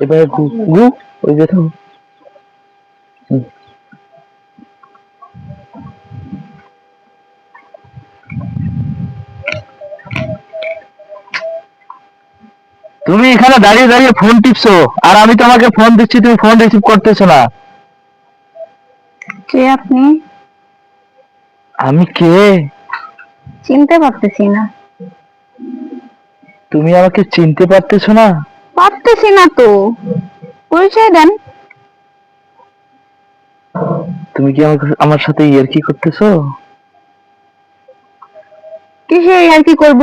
এবারে গু ওই যে থাম। তুমি এখানে দাঁড়িয়ে দাঁড়িয়ে ফোন টিপছো, আর আমি তোমাকে ফোন দিচ্ছি, তুমি ফোন রিসিভ করতেছো না। কে আপনি? আমি কে? চিনতে পারতেছি না। তুমি আমাকে চিনতে পারতেছো না? পারতেছি না তো। পরিচয় দেন। তুমি কি আমাকে আমার সাথে ইয়ার্কি করতেছো? কিসে আর কি করব?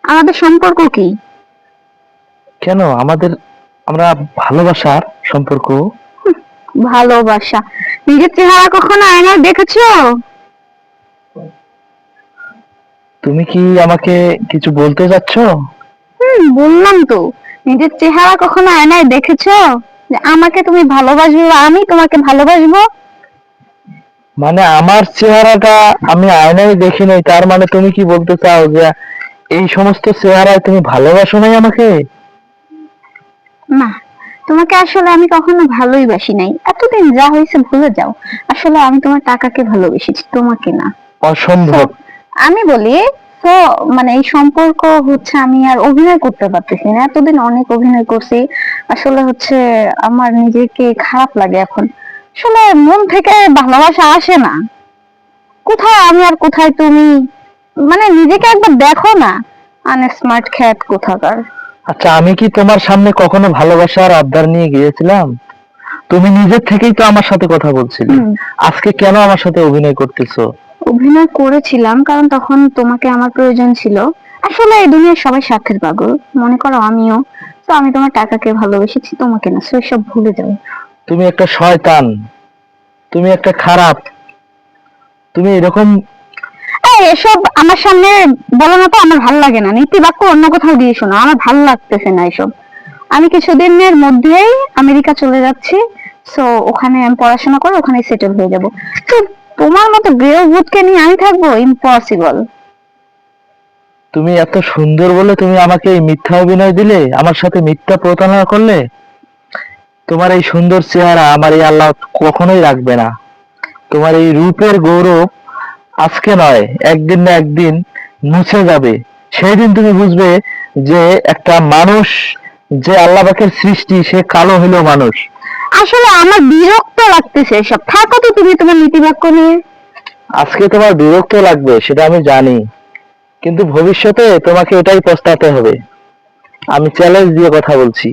আমাদের সম্পর্ক কি? কেন আমরা ভালোবাসার সম্পর্ক। ভালোবাসা? নিজের চেহারা কখনো আয়নায় দেখেছো? তুমি কি আমাকে কিছু বলতে যাচ্ছ? বললাম তো। নিজের চেহারা কখনো আয়নায় দেখেছো? যে আমাকে তুমি ভালোবাসবে বা আমি তোমাকে ভালোবাসবো? মানে আমার চেহারাটা আমি আয়নায় দেখি নাই, তার মানে তুমি কি বলতে চাও যে এই সমস্ত চেহারায় তুমি ভালোবাসো নাই আমাকে? না, তোমাকে আসলে আমি কখনো ভালোই বাসি নাই। এতদিন যা হয়েছে ভুলে যাও। আসলে আমি তোমার টাকাকে ভালোবেসেছি, তোমাকে না। So, অসম্ভব। আমি বলি, তো মানে এই সম্পর্ক হচ্ছে আমি আর অভিনয় করতে পারতেছি না। এতদিন অনেক অভিনয় করছি। আসলে হচ্ছে আমার নিজেকে খারাপ লাগে এখন। আসলে মন থেকে ভালোবাসা আসে না। কোথায় আমি আর কোথায় তুমি? মানে নিজেকে একবার দেখো না। আনস্মার্ট খ্যাত কোথাকার। আচ্ছা, আমি কি তোমার সামনে কখনো ভালোবাসার আবদার নিয়ে গিয়েছিলাম? তুমি নিজের থেকেই তো আমার সাথে কথা বলছিলে। হুম, আজকে কেন আমার সাথে অভিনয় করতেছো? অভিনয় করেছিলাম কারণ তখন তোমাকে আমার প্রয়োজন ছিল। আসলে এই দুনিয়ার সবাই স্বার্থের পাগল, মনে করো আমিও। তো আমি তোমার টাকাকে ভালোবেসেছি, তোমাকে না। সো সব ভুলে যাও। তুমি একটা শয়তান, তুমি একটা খারাপ, তুমি এরকম। এই এসব আমার সামনে বলো না তো, আমার ভালো লাগে না। নীতি বাক্য অন্য কোথাও দিয়ে শোনো, আমার ভালো লাগতেছে না এসব। আমি কিছুদিনের মধ্যেই আমেরিকা চলে যাচ্ছি। সো ওখানে আমি পড়াশোনা করে ওখানে সেটেল হয়ে যাব। তো তোমার মতো গৃহবধূকে নিয়ে আমি থাকবো? ইম্পসিবল। তুমি এত সুন্দর বলে তুমি আমাকে এই মিথ্যা অভিনয় দিলে, আমার সাথে মিথ্যা প্রতারণা করলে। তোমার এই সুন্দর চেহারা আমার এই আল্লাহ কখনোই রাখবে না। তোমার এই রূপের গৌরব আজকে নয়, একদিন না একদিন মুছে যাবে। সেই দিন তুমি বুঝবে যে একটা মানুষ, যে আল্লাহ পাকের সৃষ্টি, সে কালো হইলেও মানুষ। আসলে আমার বিরক্ত লাগতেছে এসব। থাকো তো তুমি তোমার নীতিবাক্য নিয়ে। আজকে তোমার বিরক্ত লাগবে সেটা আমি জানি, কিন্তু ভবিষ্যতে তোমাকে এটাই পস্তাতে হবে। আমি চ্যালেঞ্জ দিয়ে কথা বলছি।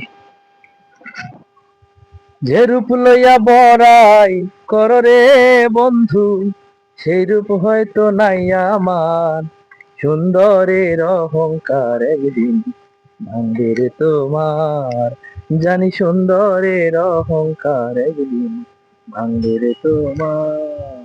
যে রূপ লইয়া বড়াই করো রে বন্ধু, সেই রূপ হয়তো নাই আমার। সুন্দরের অহংকার একদিন ভাঙবে রে তোমার। জানি সুন্দরের অহংকার একদিন ভাঙবে রে তোমার।